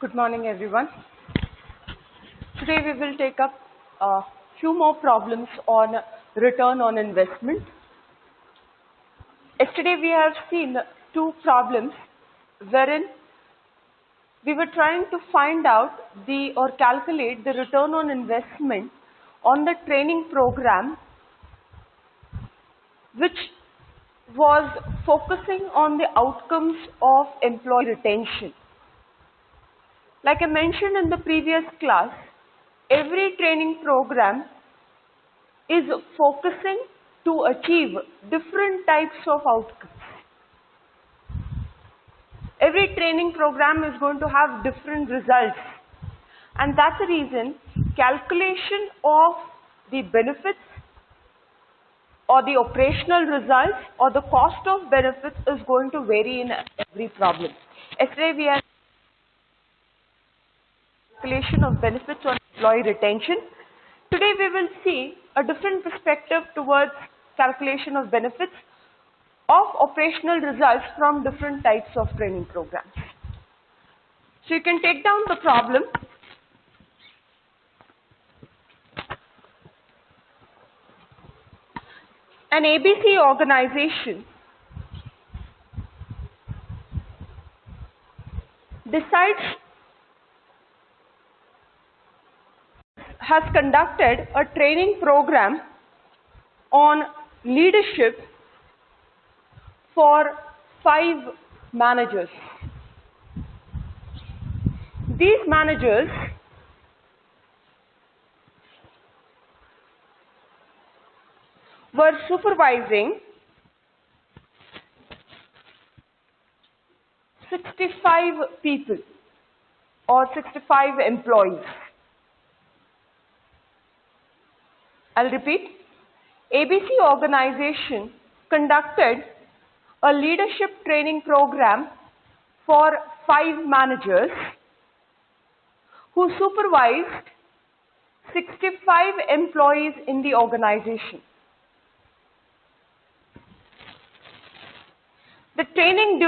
Good morning, everyone. Today we will take up a few more problems on return on investment. Yesterday we have seen two problems wherein we were trying to find out or calculate the return on investment on the training program which was focusing on the outcomes of employee retention. Like I mentioned in the previous class, every training program is focusing to achieve different types of outcomes. Every training program is going to have different results, and that's the reason calculation of the benefits or the operational results or the cost of benefits is going to vary in every problem. Yesterday we had calculation of benefits on employee retention. Today we will see a different perspective towards calculation of benefits of operational results from different types of training programs. So you can take down the problem. An ABC organization has conducted a training program on leadership for 5 managers. These managers were supervising 65 people or 65 employees. I'll repeat. ABC organization conducted a leadership training program for 5 managers who supervised 65 employees in the organization. The training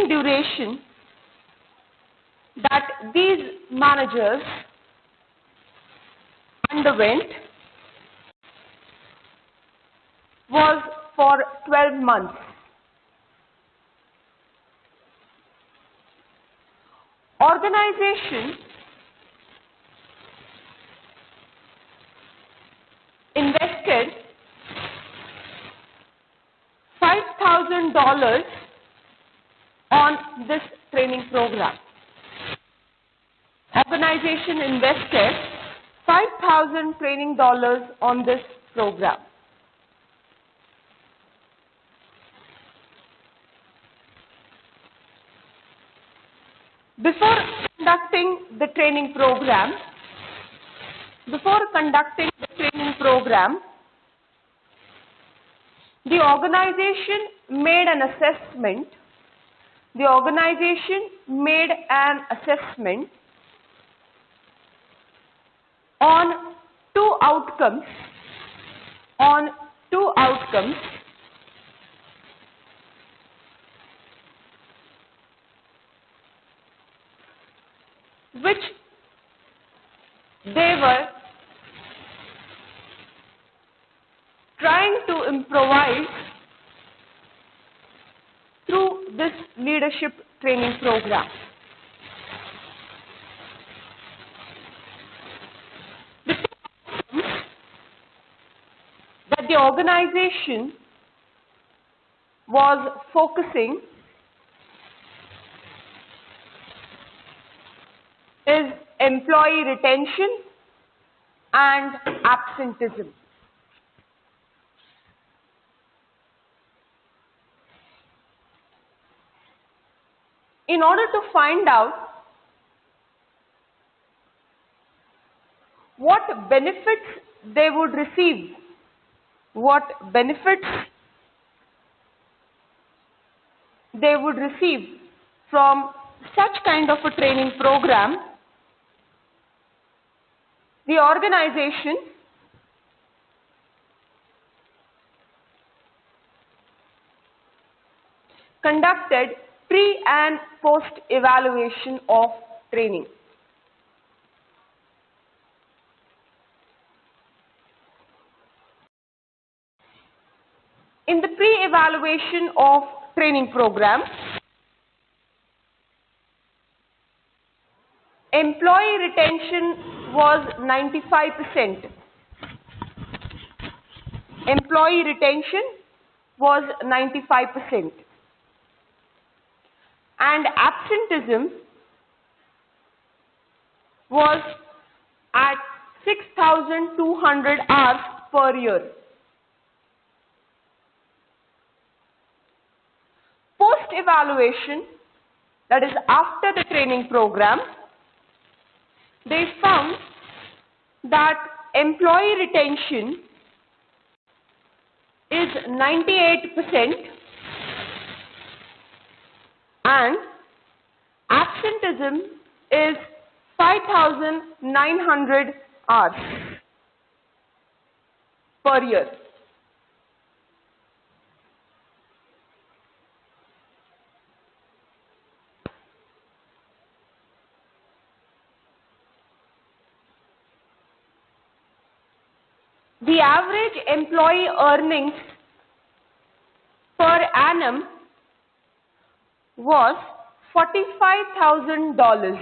duration that these managers underwent was for 12 months. Organization invested $5,000 on this training program. Organization invested $5,000 training dollars on this program. Before conducting the training program, the organization made an assessment. On two outcomes which they were trying to improvise through this leadership training program. The two outcomes that the organization was focusing is employee retention and absenteeism. In order to find out what benefits they would receive, from such kind of a training program, the organization conducted pre and post evaluation of training. In the pre-evaluation of training program, employee retention was 95%. Employee retention was 95%. And absenteeism was at 6,200 hours per year. Post-evaluation, that is after the training program, they found that employee retention is 98% and absenteeism is 5,900 hours per year. The average employee earnings per annum was $45,000.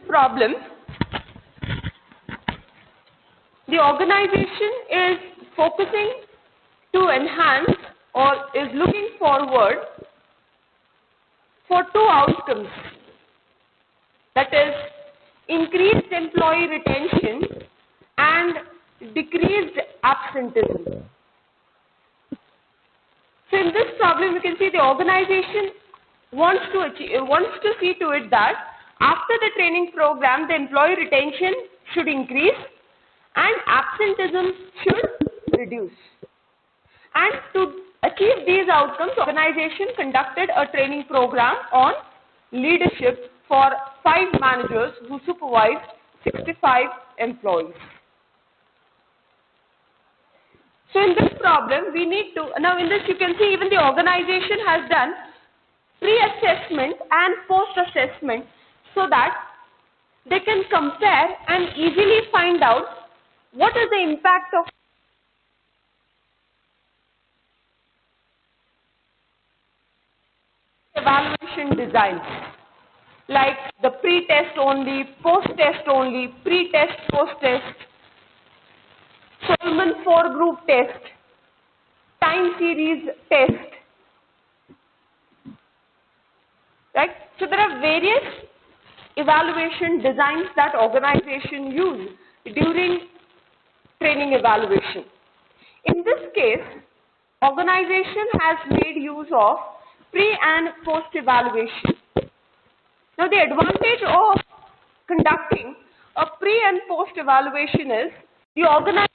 Problem. The organization is focusing to enhance or is looking forward for two outcomes, that is increased employee retention and decreased absenteeism. So in this problem you can see the organization wants to see to it that after the training program the employee retention should increase and absenteeism should reduce. And to achieve these outcomes, the organization conducted a training program on leadership for 5 managers who supervised 65 employees. So in this problem, we need to, now in this you can see even the organization has done pre-assessment and post-assessment so that they can compare and easily find out what is the impact of evaluation designs, like the pre-test only, post-test only, pre-test, post-test, Solomon 4-group test, time series test, right? So there are various evaluation designs that organization use during training evaluation. In this case, organization has made use of pre and post evaluation. Now the advantage of conducting a pre and post evaluation is the organization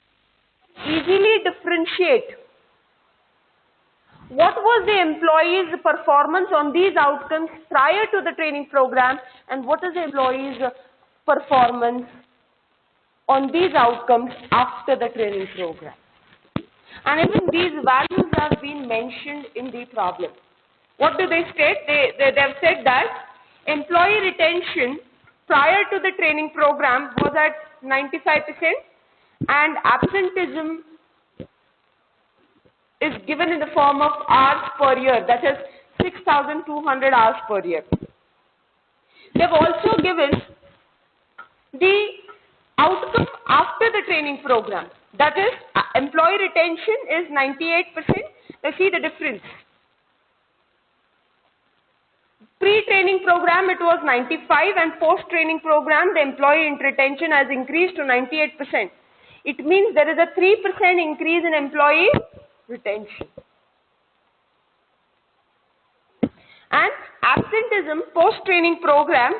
easily differentiate what was the employee's performance on these outcomes prior to the training program and what is the employee's performance on these outcomes after the training program. And even these values have been mentioned in the problem. What do they state? They have said that employee retention prior to the training program was at 95% and absenteeism is given in the form of hours per year, that is 6,200 hours per year. They have also given the outcome after the training program, that is employee retention is 98%. They see the difference. Pre-training program it was 95 and post-training program the employee retention has increased to 98%. It means there is a 3% increase in employee retention. And absenteeism post-training program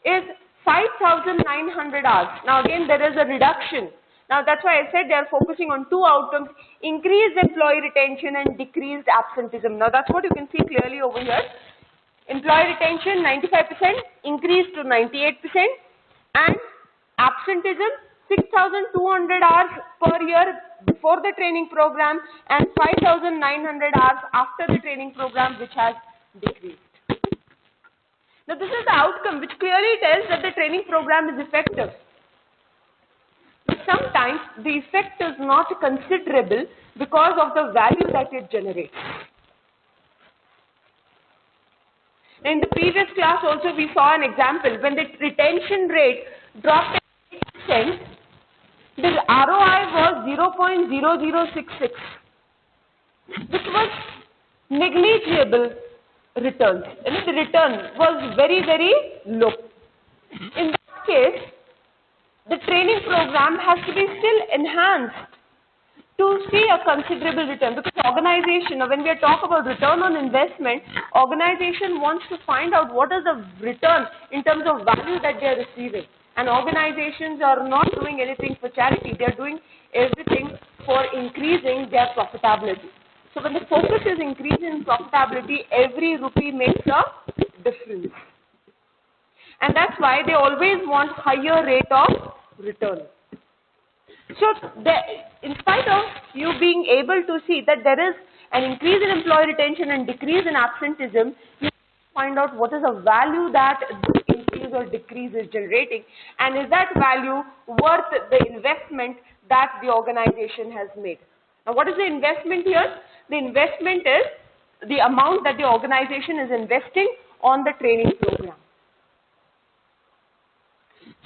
is 5,900 hours. Now again there is a reduction. Now that's why I said they are focusing on two outcomes, increased employee retention and decreased absenteeism. Now that's what you can see clearly over here. Employee retention 95% increased to 98% and absenteeism 6,200 hours per year before the training program and 5,900 hours after the training program which has decreased. Now this is the outcome which clearly tells that the training program is effective. But sometimes the effect is not considerable because of the value that it generates. In the previous class also we saw an example when the retention rate dropped 8%, the ROI was 0.0066, which was negligible returns. And the return was very, very low. In that case, the training program has to be still enhanced to see a considerable return, because organization, when we talk about return on investment, organization wants to find out what is the return in terms of value that they are receiving. And organizations are not doing anything for charity, they are doing everything for increasing their profitability. So when the focus is increasing profitability, every rupee makes a difference. And that's why they always want higher rate of return. So in spite of you being able to see that there is an increase in employee retention and decrease in absenteeism, you find out what is the value that this increase or decrease is generating, and is that value worth the investment that the organization has made. Now what is the investment here? The investment is the amount that the organization is investing on the training program.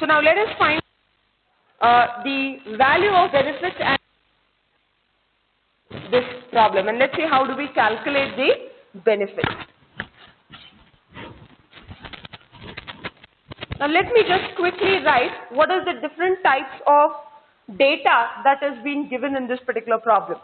So now let us find the value of benefits and this problem, and let's see how do we calculate the benefits. Now let me just quickly write what are the different types of data that is being given in this particular problem.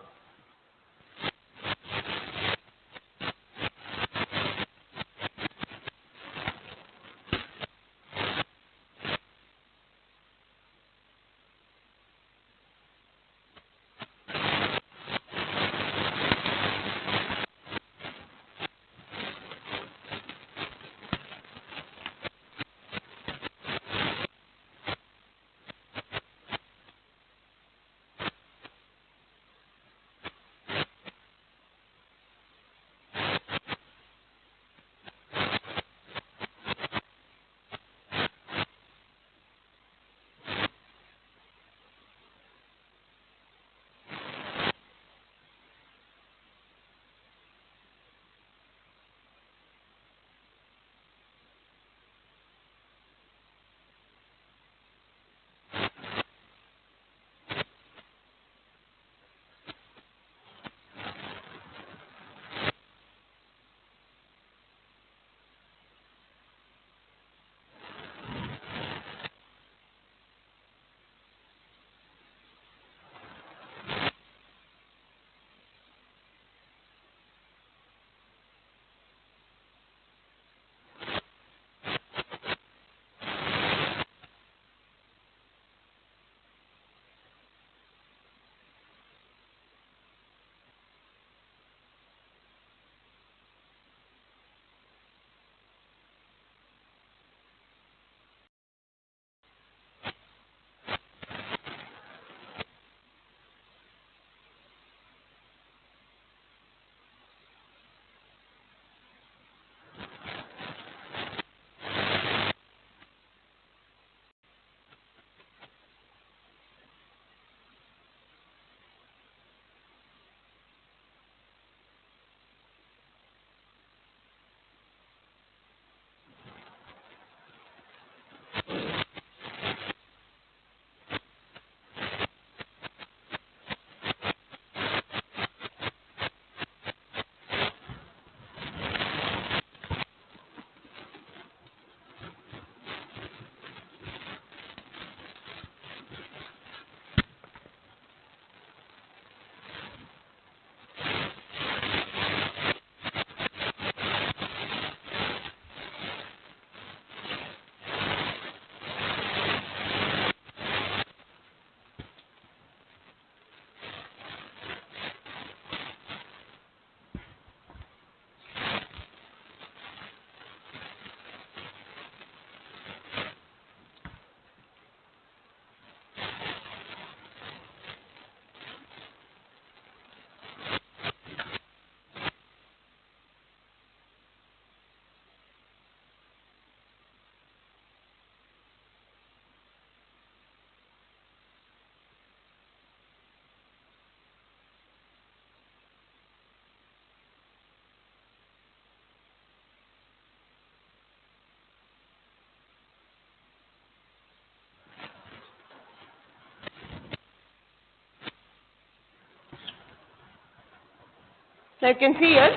So you can see here,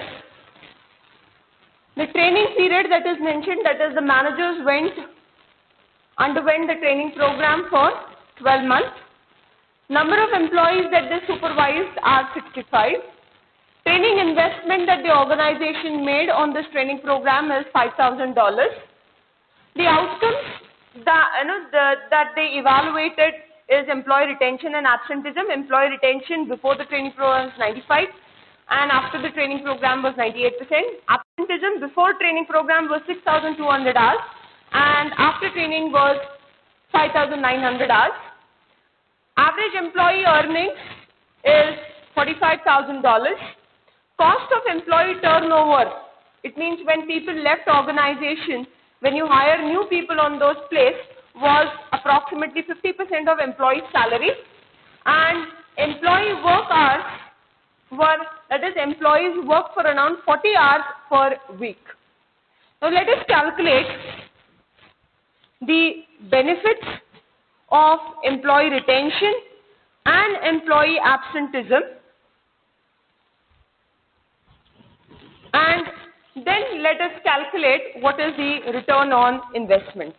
the training period that is mentioned, that is the managers underwent the training program for 12 months. Number of employees that they supervised are 65. Training investment that the organization made on this training program is $5,000. The outcomes that they evaluated is employee retention and absenteeism. Employee retention before the training program was 95 and after the training program was 98%. Absenteeism before training program was 6,200 hours and after training was 5,900 hours. Average employee earnings is $45,000. Cost of employee turnover, it means when people left organization, when you hire new people on those places, was approximately 50% of employee salary, and employee work hours were, that is, employees work for around 40 hours per week. Now let us calculate the benefits of employee retention and employee absenteeism, and then let us calculate what is the return on investment.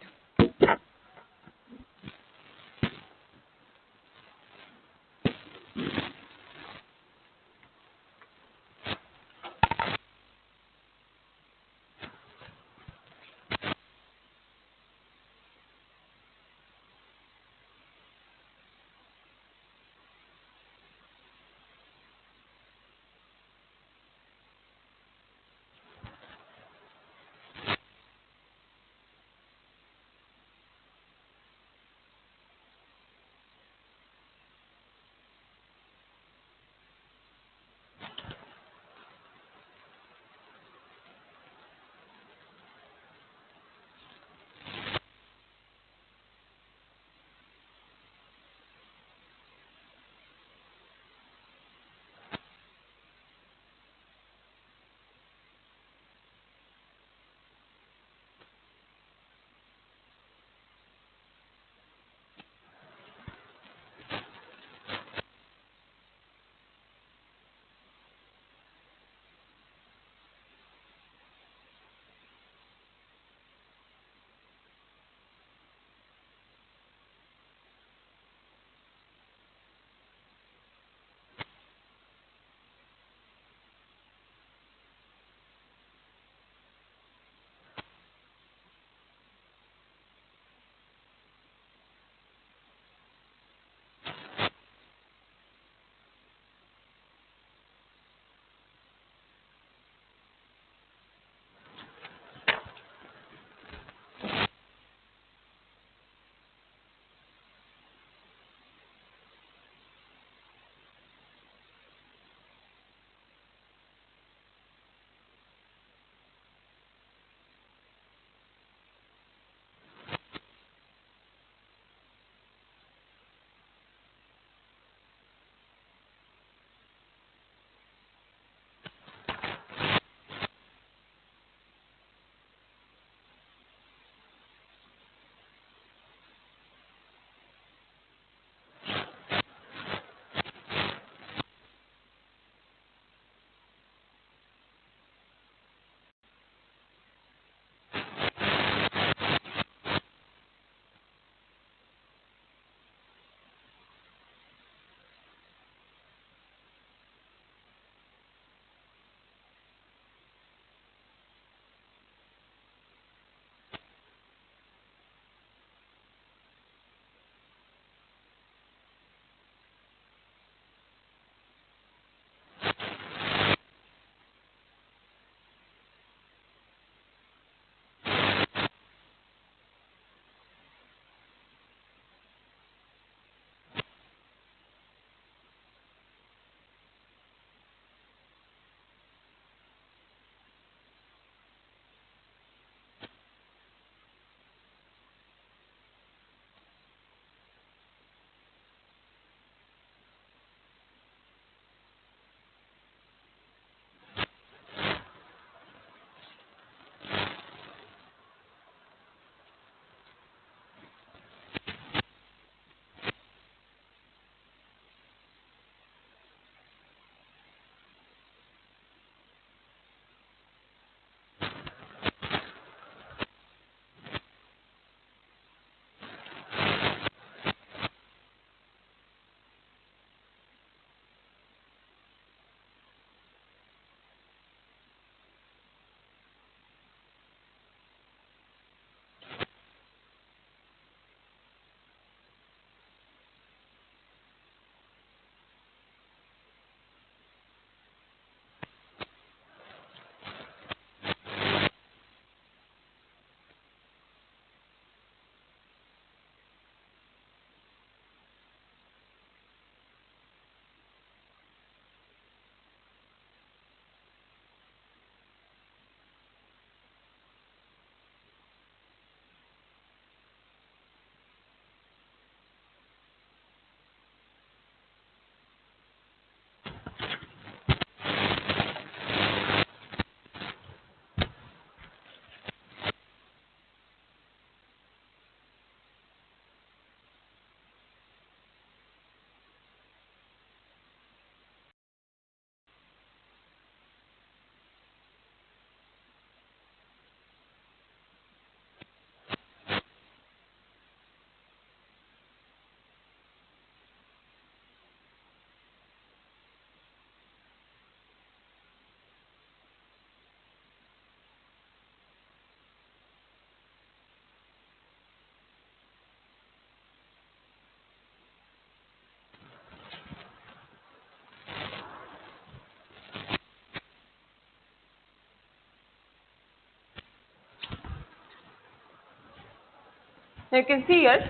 Now you can see here,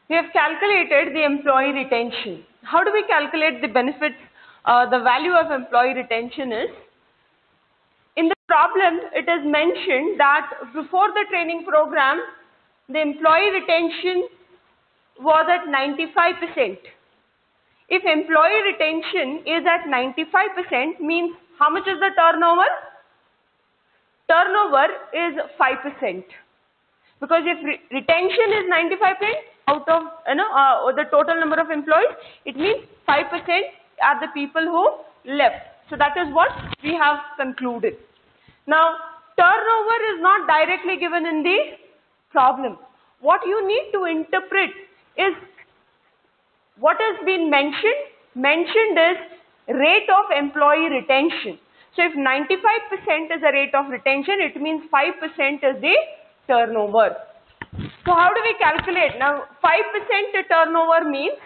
we have calculated the employee retention. How do we calculate the benefits? The value of employee retention is, in the problem it is mentioned that before the training program, the employee retention was at 95%. If employee retention is at 95%, means how much is the turnover? Turnover is 5%. Because if retention is 95% out of the total number of employees, it means 5% are the people who left. So that is what we have concluded. Now, turnover is not directly given in the problem. What you need to interpret is what has been mentioned. Mentioned is rate of employee retention. So if 95% is the rate of retention, it means 5% is the turnover. So how do we calculate? Now 5% turnover means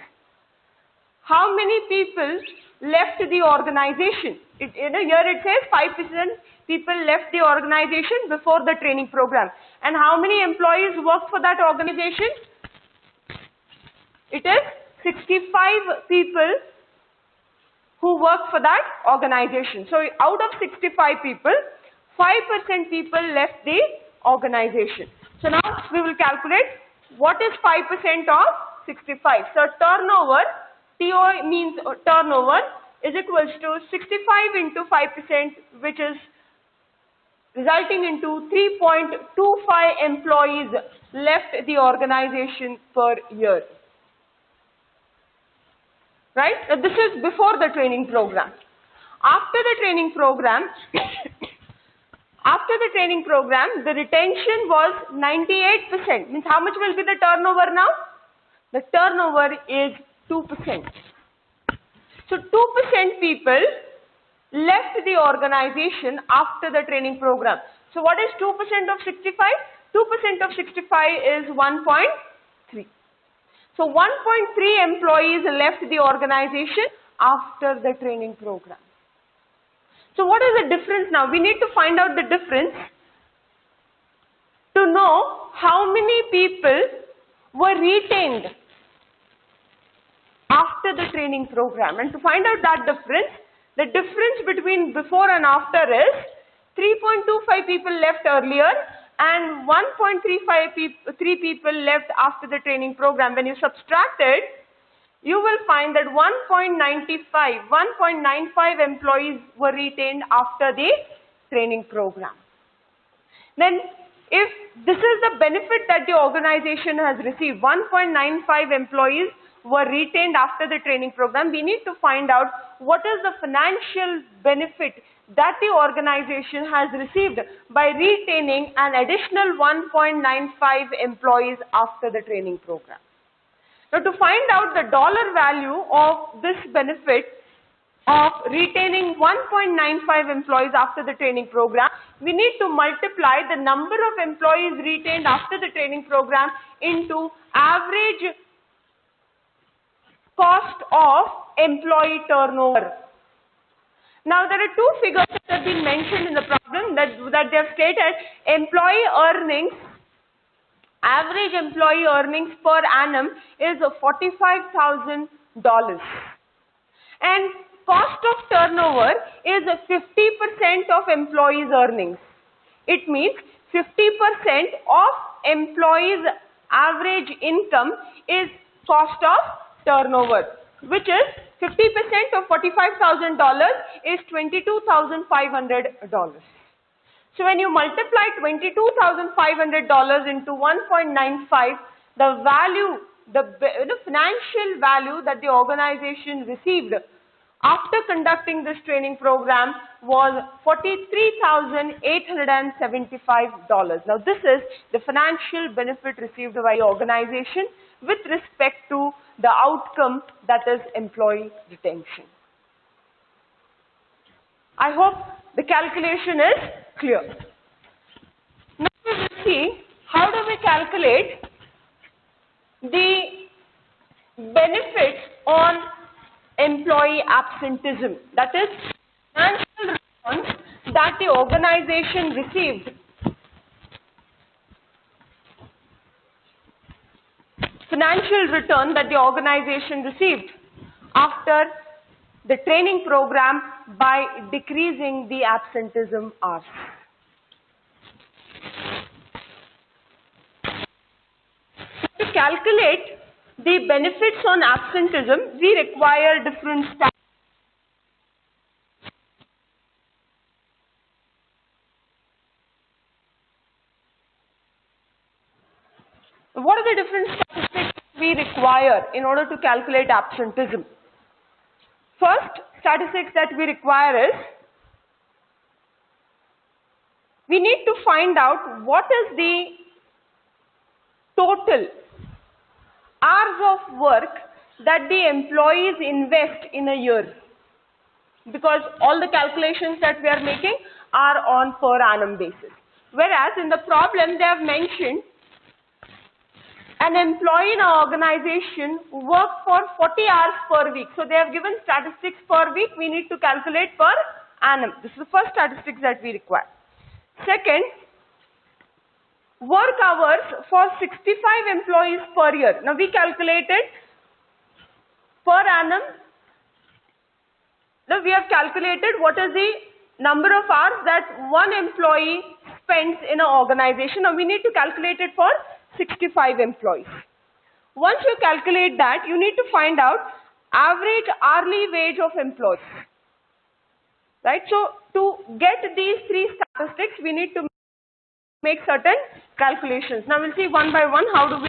how many people left the organization. Here it says 5% people left the organization before the training program. And how many employees worked for that organization? It is 65 people who work for that organization. So out of 65 people, 5% people left the organization. So now we will calculate what is 5% of 65. So turnover, TO means turnover, is equals to 65 into 5%, which is resulting into 3.25 employees left the organization per year. Right? So this is before the training program. After the training program, the retention was 98%. Means how much will be the turnover now? The turnover is 2%. So 2% people left the organization after the training program. So what is 2% of 65? 2% of 65 is 1.3. So 1.3 employees left the organization after the training program. So what is the difference now? We need to find out the difference to know how many people were retained after the training program. And to find out that difference, the difference between before and after is 3.25 people left earlier and 1.3 people left after the training program. When you subtract it, you will find that 1.95 employees were retained after the training program. Then if this is the benefit that the organization has received, 1.95 employees were retained after the training program, we need to find out what is the financial benefit that the organization has received by retaining an additional 1.95 employees after the training program. Now to find out the dollar value of this benefit of retaining 1.95 employees after the training program, we need to multiply the number of employees retained after the training program into average cost of employee turnover. Now there are two figures that have been mentioned in the problem that they have stated. Employee earnings, average employee earnings per annum is $45,000 and cost of turnover is 50% of employees' earnings. It means 50% of employees' average income is cost of turnover, which is 50% of $45,000 is $22,500. So when you multiply $22,500 into 1.95, the value, the financial value that the organization received after conducting this training program was $43,875. Now this is the financial benefit received by the organization with respect to the outcome, that is employee retention. I hope the calculation is clear. Now we will see how do we calculate the benefits on employee absenteeism, that is financial returns that the organization received financial return that the organization received after the training program by decreasing the absenteeism hours. To calculate the benefits on absenteeism, we require different statistics. What are the different statistics we require in order to calculate absenteeism? First statistics that we require is, we need to find out what is the total hours of work that the employees invest in a year, because all the calculations that we are making are on per annum basis. Whereas in the problem they have mentioned an employee in an organization works for 40 hours per week. So they have given statistics per week, we need to calculate per annum. This is the first statistics that we require. Second, work hours for 65 employees per year. Now we calculated per annum. Now we have calculated what is the number of hours that one employee spends in an organization. Now we need to calculate it for 65 employees. Once you calculate that, you need to find out average hourly wage of employees. Right? So to get these three statistics, we need to make certain calculations. Now we'll see one by one how do we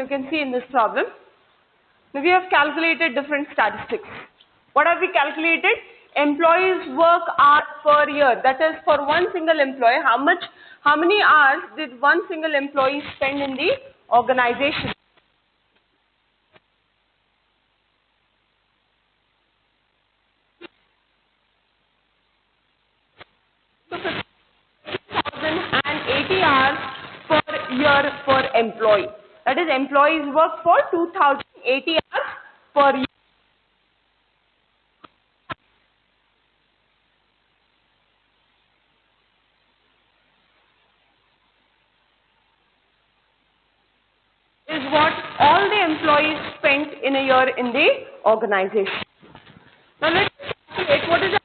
you can see in this problem. Now we have calculated different statistics. What have we calculated? employees work hours per year? That is for one single employee, how many hours did one single employee spend in the organization? So 50,080 hours per year per employee. That is employees work for 2080 hours per year. Is what all the employees spent in a year in the organization. Now let's calculate what is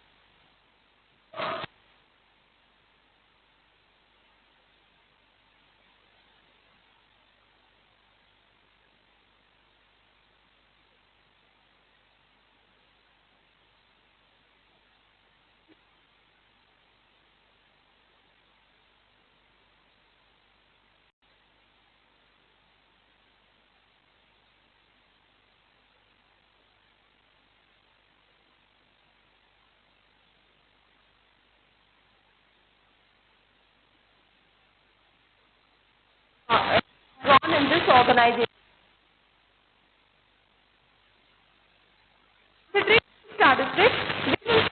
drawn in this organization. Considering statistics, we will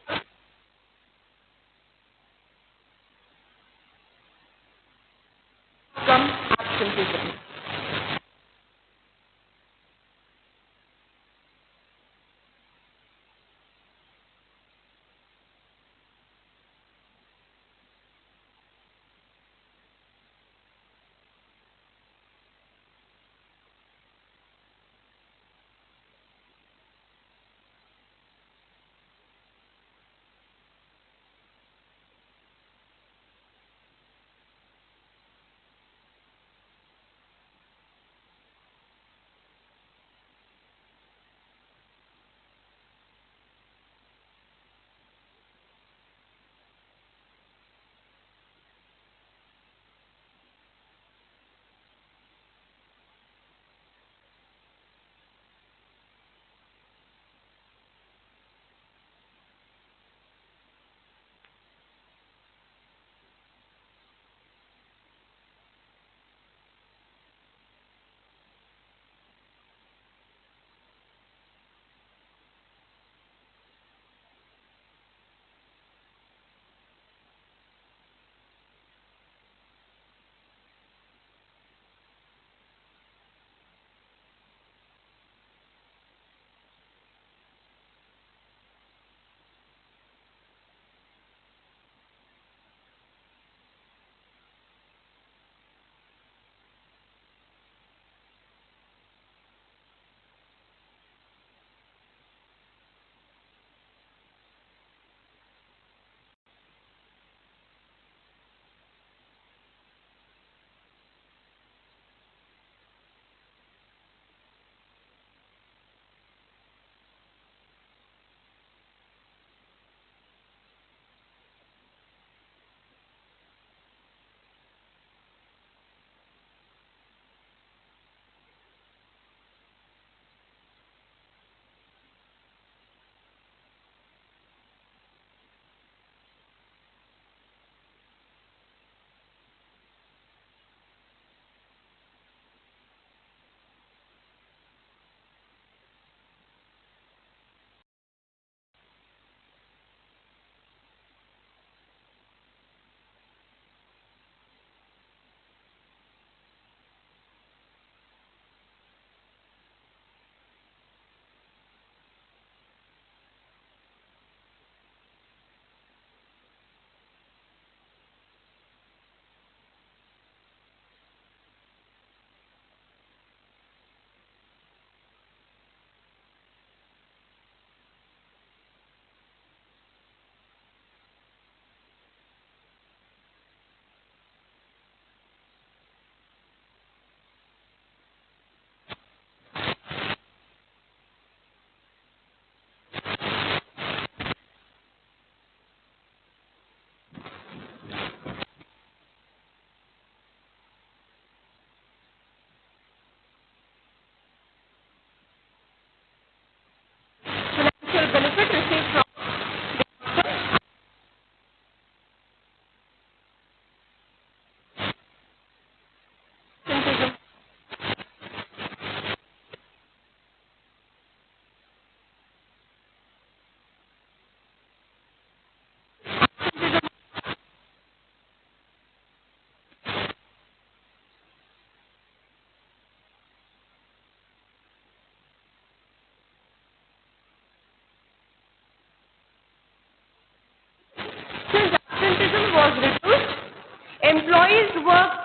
come absenteeism.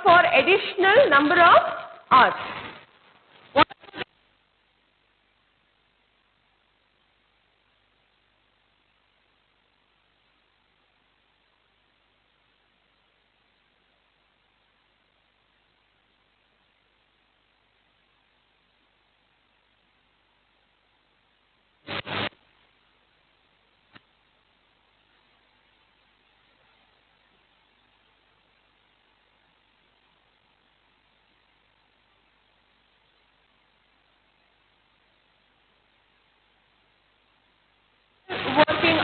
for additional number of hours. Working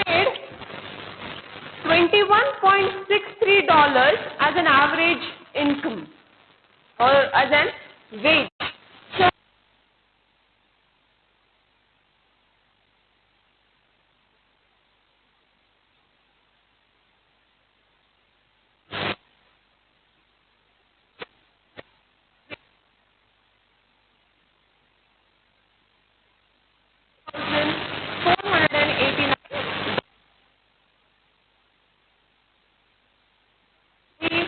paid $21.63 as an average income or as an wage. So $489 the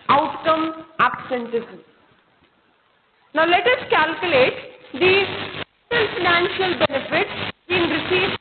outcome absenteeism. Now let us calculate the total financial benefits being received.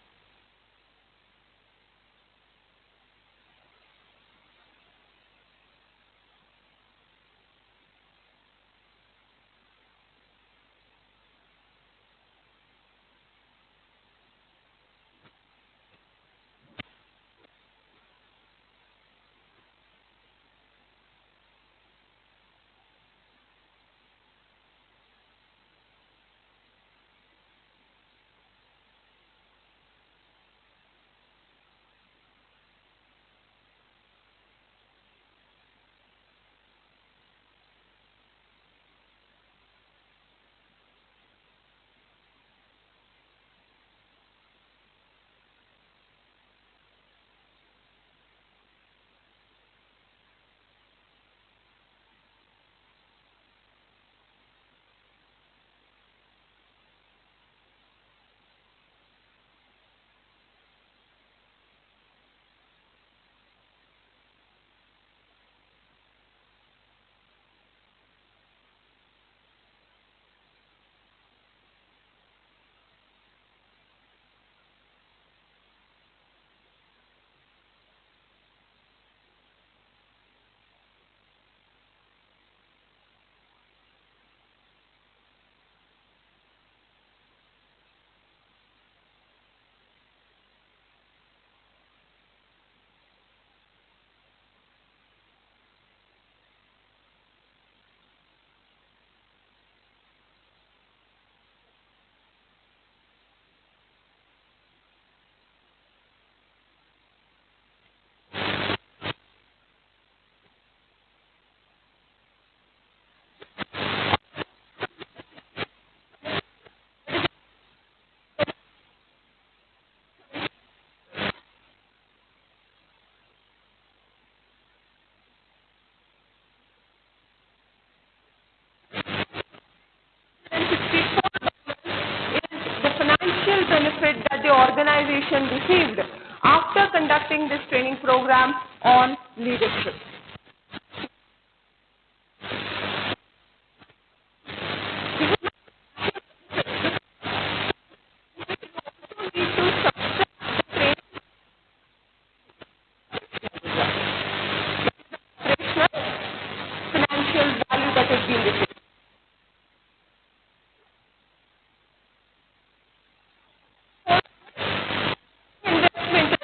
The financial benefit that the organization received after conducting this training program on leadership. Financial value that has been received. Investment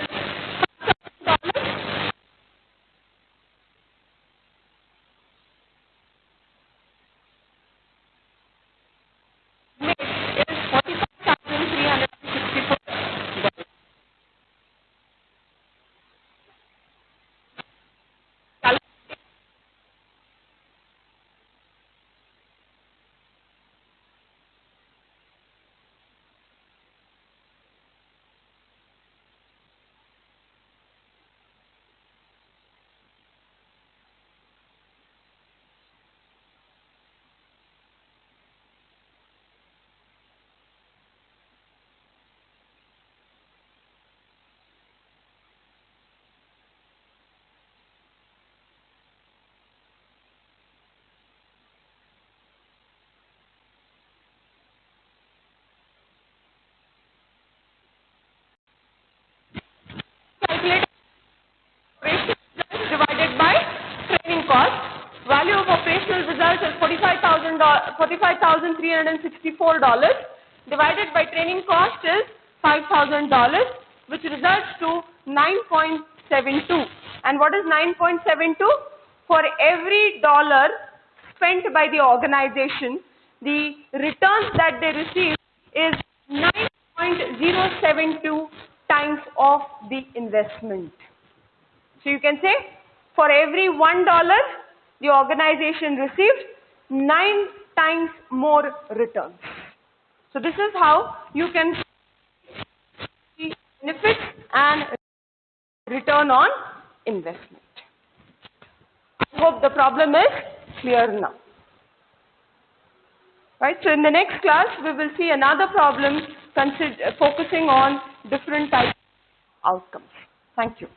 is $45,364 divided by training cost is $5,000, which results to 9.72. And what is 9.72? For every dollar spent by the organization, the returns that they receive is 9.072 times of the investment. So you can say for every $1, the organization receives 9 times more returns. So this is how you can see benefits and return on investment. I hope the problem is clear now. Right, so in the next class, we will see another problem focusing on different types of outcomes. Thank you.